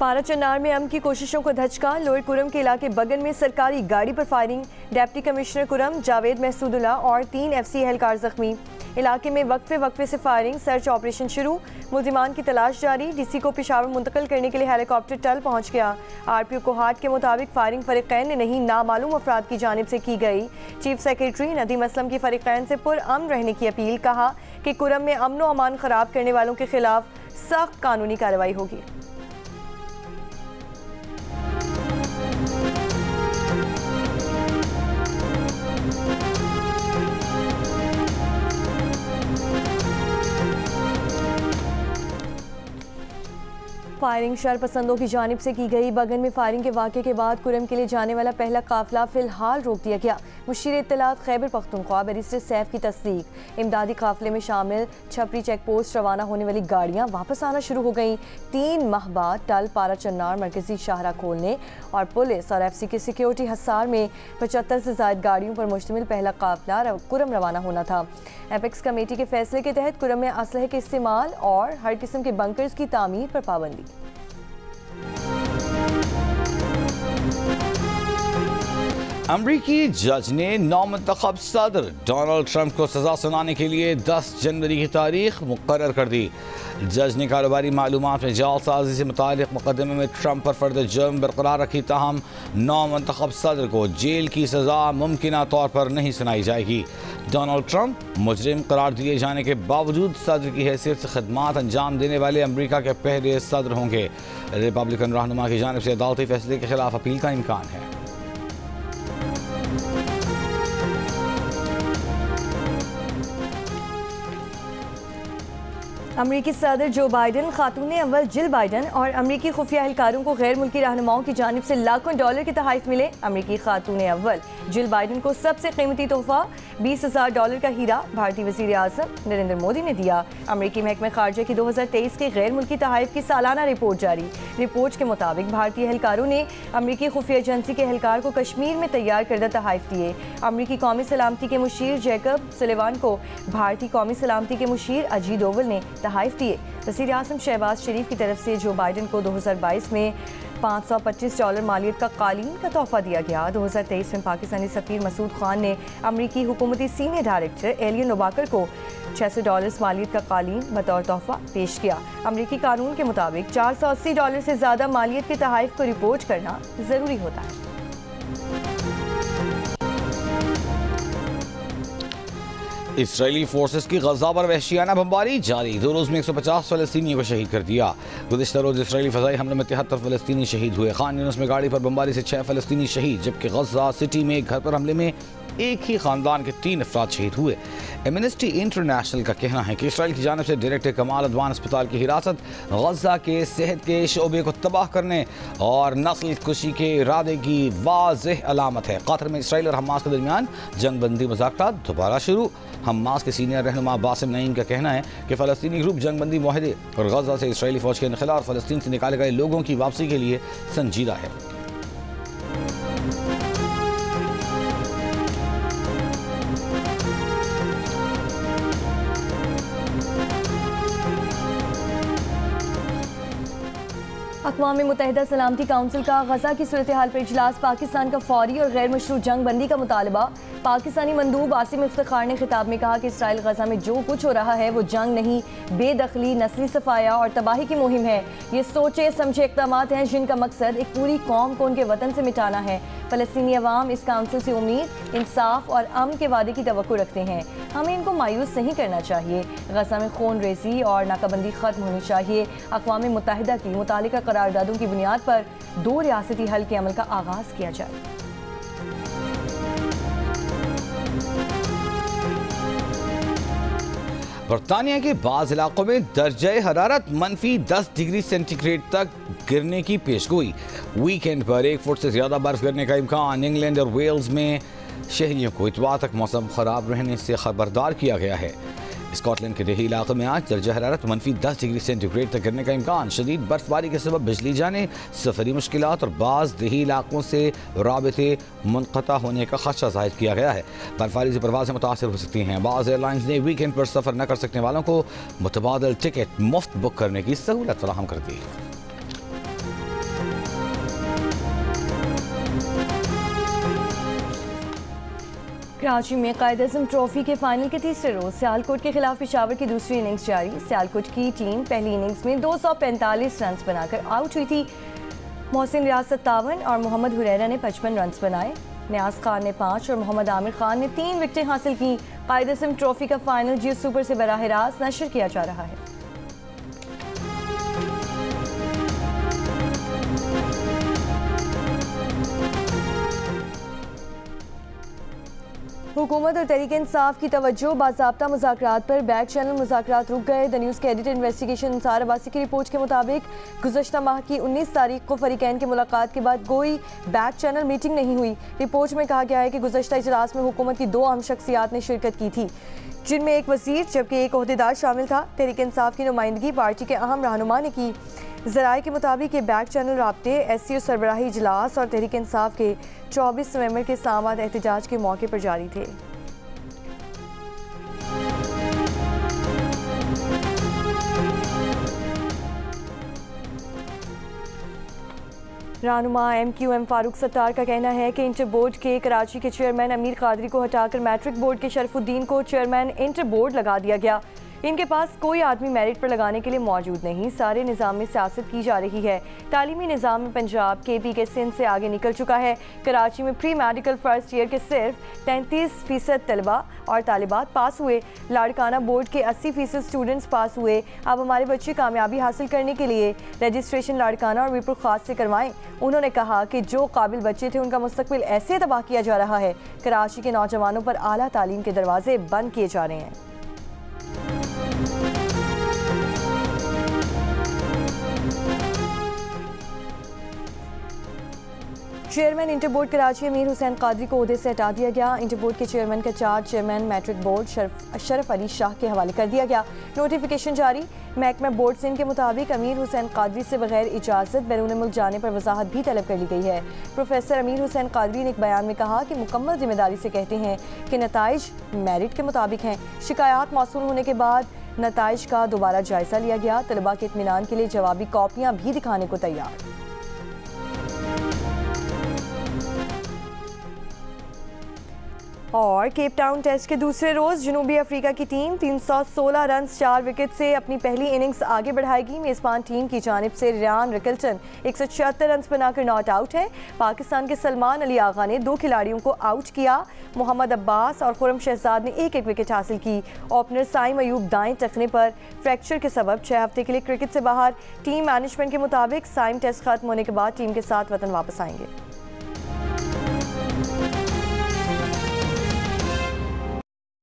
पारा चन्नार में अमन की कोशिशों को धचका। लोअर कुरम के इलाके बगन में सरकारी गाड़ी पर firing. Deputy commissioner Kurram Javed महसूदुल्लाह और 3 FC एहलकार जख्मी। इलाके में वक्फे से फायरिंग। सर्च ऑपरेशन शुरू। मुल्जिमान की तलाश जारी। DC को पेशावर मुंतकिल करने के लिए हेलीकॉप्टर टल पहुंच गया। RPO कोहाट के मुताबिक फायरिंग फरीकैन ने नहीं नामालूम अफराद की जानिब से की गई। चीफ सेक्रेटरी नदीम असलम की फरीकैन से पुरअमन रहने की अपील। कहा कि कुरम में अमन व अमान खराब करने वालों के खिलाफ सख्त कानूनी कार्रवाई होगी। फायरिंग शर पसंदों की जानिब से की गई। बगन में फायरिंग के वाक़े के बाद कुरम के लिए जाने वाला पहला काफिला फिलहाल रोक दिया गया। मुशीर इत्तलात खैबर पख्तूनख्वा बैरिस्टर सैफ की तस्दीक। इमदादी काफिले में शामिल छपरी चेक पोस्ट रवाना होने वाली गाड़ियाँ वापस आना शुरू हो गईं। 3 माह बाद टल पारा चन्नार मरकजी शाहरा खोलने और पुलिस और FC की सिक्योरिटी हसार में 75 से ज़ायद गाड़ियों पर मुश्तमिल पहला काफिला कुरम रवाना होना था। एपेक्स कमेटी के फैसले के तहत कुरम में असलहे के इस्तेमाल और हर किस्म के बंकर्स की तामीर पर पाबंदी। अमरीकी जज ने नौमुंतखब सदर डोनाल्ड ट्रंप को सजा सुनाने के लिए 10 जनवरी की तारीख मुकर्रर कर दी। जज ने कारोबारी मालूमात में जालसाजी से मुतालिक मुकदमे में ट्रंप पर फर्द जुर्म बरकरार रखी। ताहम नौमुंतखब सदर को जेल की सजा मुमकिना तौर पर नहीं सुनाई जाएगी। डोनाल्ड ट्रंप मुजरिम करार दिए जाने के बावजूद सदर की हैसियत से खदमात अंजाम देने वाले अमरीका के पहले सदर होंगे। रिपब्लिकन रहनुमा की जानिब से अदालती फैसले के खिलाफ अपील का इम्कान है। अमरीकी सदर जो बाइडन, खातून अव्वल जिल बाइडन और अमरीकी खुफिया एहलकारों को गैर मुल्की रहनुमाओं की जानिब से लाखों डॉलर के तोहफे मिले। अमरीकी खातून अव्वल जिल बाइडन को सबसे कीमती तोहफा $20,000 का हीरा भारतीय वज़ीर आज़म नरेंद्र मोदी ने दिया। अमरीकी महकमे खारजा की 2023 के गैर मुल्की तोहफे की सालाना रिपोर्ट जारी। रिपोर्ट के मुताबिक भारतीय एहलकारों ने अमरीकी खुफिया एजेंसी के एहलकार को कश्मीर में तैयार करदा तोहफे दिए। अमरीकी कौमी सलामती के मुशीर जैकब सुलेवान को भारतीय कौमी सलामती के मुशीर अजीत डोवल ने तोहफे दिए। वज़ीर आज़म शहबाज शरीफ की तरफ से जो बाइडन को 2022 में $525 मालियत का कालीन का तोहफा दिया गया। 2023 में पाकिस्तानी सफ़ीर मसूद खान ने अमरीकी हुकूमती सीनियर डायरेक्टर एलियन नोबाकर को $600 मालियत का कालीन बतौर तोहफा पेश किया। अमरीकी कानून के मुताबिक $480 से ज़्यादा मालियत के तोहफे को रिपोर्ट करना ज़रूरी होता है। इसराइली फोर्सेस की गजा पर वहशियाना बमबारी जारी। 2 रोज़ में 150 फ़लस्तीनियों को शहीद कर दिया। गुज़िश्ता रोज़ इसराइली फ़ज़ाई हमले में 73 फ़लस्तीनी शहीद हुए। खान यूनिस में गाड़ी पर बमबारी से 6 फ़लस्तीनी शहीद, जबकि गजा सिटी में एक घर पर हमले में एक ही खानदान के 3 अफराद शहीद हुए। एमनेस्टी इंटरनेशनल का कहना है कि इसराइल की जानिब से डायरेक्टर कमाल अदवान अस्पताल की हिरासत गजा के सेहत के शोबे को तबाह करने और नस्ल कुशी के इरादे की वाज़ेह अलामत है। कतर में इसराइल और हमास के दरमियान जंग बंदी मुज़ाकरात दोबारा शुरू। हमास के सीनियर रहनुमा बासिम नईम का कहना है कि फ़लस्तीनी ग्रुप जंग बंदी मुआहदे और गजा से इसराइली फ़ौज के इनखिला और फ़लस्तीन से निकाले गए लोगों की वापसी के लिए संजीदा है। अक़वाम मुत्तहिदा सलामती काउंसिल का गजा की सूरत हाल पर इजलास। पाकिस्तान का फौरी और गैर मशरू जंग बंदी का मुतालबा। पाकिस्तानी मंदूब आसिम इफ्तिखार ने खिताब में कहा कि इसराइल गजा में जो कुछ हो रहा है वो जंग नहीं, बेदखली, नस्ली सफाया और तबाही की मुहिम है। ये सोचे समझे इक़दाम हैं जिनका मकसद एक पूरी कौम को उनके वतन से मिटाना है। फ़लस्तीनी अवाम इस काउंसिल से उम्मीद, इंसाफ और अमन के वादे की तवक्को रखते हैं। हमें इनको मायूस नहीं करना चाहिए। गजा में खून रेजी और नाकाबंदी ख़त्म होनी चाहिए। अक़वाम मुत्तहिदा की मुतालिका करारदादों की बुनियाद पर 2 रियासती हल के अमल का आगाज़ किया जाए। बरतानिया के बाज़ इलाकों में दर्जे हरारत -10 डिग्री सेंटीग्रेड तक गिरने की पेशगोई। वीकेंड पर 1 फुट से ज़्यादा बर्फ गिरने का इम्कान। इंग्लैंड और वेल्स में शहरियों को इतवार तक मौसम ख़राब रहने से खबरदार किया गया है। स्कॉटलैंड के देही इलाकों में आज दर्जा हरारत -10 डिग्री सेंटीग्रेड तक गिरने का इम्कान। शदीद बर्फबारी के सबब बिजली जाने, सफरी मुश्किलात और बाज़ देही इलाकों से राबते मुनक़ता होने का खदशा जाहिर किया गया है। बर्फबारी से परवाज़ें मुतासर हो सकती हैं। बाज़ एयरलाइंस ने वीकेंड पर सफ़र न कर सकने वालों को मुतबादल टिकट मुफ्त बुक करने की सहूलत फराहम कर दी। कराची में कायद-ए-आज़म ट्रॉफी के फाइनल के तीसरे रोज सियालकोट के खिलाफ पेशावर की दूसरी इनिंग्स जारी। सियालकोट की टीम पहली इनिंग्स में 245 रन बनाकर आउट हुई थी। मोहसिन रियाज 57 और मोहम्मद हुरैरा ने 55 रन बनाए। नियाज खान ने 5 और मोहम्मद आमिर खान ने 3 विकेटें हासिल की। कायद-ए-आज़म ट्रॉफी का फाइनल जियो सुपर से बराह रास्त नशर किया जा रहा है। हुकूमत और तहरीक इंसाफ की तवज्जो बाज़ाब्ता मुज़ाकरात पर बैक चैनल मुज़ाकरात रुक गए। द न्यूज़ के एडिटर इन्वेस्टिगेशन अंसार अब्बासी की रिपोर्ट के मुताबिक गुज़श्ता माह की 19 तारीख को फरीकैन की मुलाकात के बाद कोई बैक चैनल मीटिंग नहीं हुई। रिपोर्ट में कहा गया है कि गुज़श्ता इजलास में हुकूमत की 2 अहम शख्सियात ने शिरकत की थी, जिनमें एक वज़ीर जबकि एक ओहदेदार शामिल था। तहरीक इंसाफ की नुमाइंदगी पार्टी के अहम रहनुमा ने की। ज़राए के मुताबिक ये बैक चैनल राब्ते SCO सरबराही इजलास और तहरीक इंसाफ के 24 नवंबर के इस्लामाबाद एहतजाज के मौके पर जारी थे। रहनुमा MQM फारूक सत्तार का कहना है कि इंटर बोर्ड के कराची के चेयरमैन अमीर कादरी को हटाकर मैट्रिक बोर्ड के शरफुद्दीन को चेयरमैन इंटर बोर्ड लगा दिया गया। इनके पास कोई आदमी मेरिट पर लगाने के लिए मौजूद नहीं। सारे निज़ाम में सियासत की जा रही है। तालीमी निज़ाम में पंजाब KP के सिंध से आगे निकल चुका है। कराची में प्री मेडिकल फर्स्ट ईयर के सिर्फ 33% तलबा और तालिबात पास हुए। लाड़काना बोर्ड के 80% स्टूडेंट्स पास हुए। अब हमारे बच्चे कामयाबी हासिल करने के लिए रजिस्ट्रेशन लाड़काना और वीरपुर खास से करवाएं। उन्होंने कहा कि जो काबिल बच्चे थे उनका मुस्तकबिल ऐसे तबाह किया जा रहा है। कराची के नौजवानों पर आला तालीम के दरवाजे बंद किए जा रहे हैं। चेयरमैन इंटर बोर्ड कराची अमीर हुसैन कादरी को ओहदे से हटा दिया गया। इंटर बोर्ड के चेयरमैन का charge chairman matric board Sharaf Ali Shah के हवाले कर दिया गया। नोटिफिकेशन जारी। महकमा बोर्ड सिंध के मुताबिक अमीर हुसैन कादरी से बगैर इजाज़त बैरून मुल्क जाने पर वजाहत भी तलब कर ली गई है। प्रोफेसर अमीर हुसैन कादरी ने एक बयान में कहा कि मुकम्मल जिम्मेदारी से कहते हैं कि नताइज मेरिट के मुताबिक हैं। शिकायत मौसूल होने के बाद नताइज का दोबारा जायजा लिया गया। तलबा के इत्मीनान के लिए जवाबी कॉपियाँ भी दिखाने को तैयार। और केप टाउन टेस्ट के दूसरे रोज जनूबी अफ्रीका की टीम 316 रन 4 विकेट से अपनी पहली इनिंग्स आगे बढ़ाएगी। मेजबान टीम की जानिब से रियान रिकल्टन 176 रन बनाकर नॉट आउट है। पाकिस्तान के सलमान अली आगा ने 2 खिलाड़ियों को आउट किया। मोहम्मद अब्बास और खुरम शहजाद ने एक विकेट हासिल की। ओपनर साइम अयूब दाएं टखने पर फ्रैक्चर के सबब 6 हफ्ते के लिए क्रिकेट से बाहर। टीम मैनेजमेंट के मुताबिक साइम टेस्ट खत्म होने के बाद टीम के साथ वतन वापस आएंगे।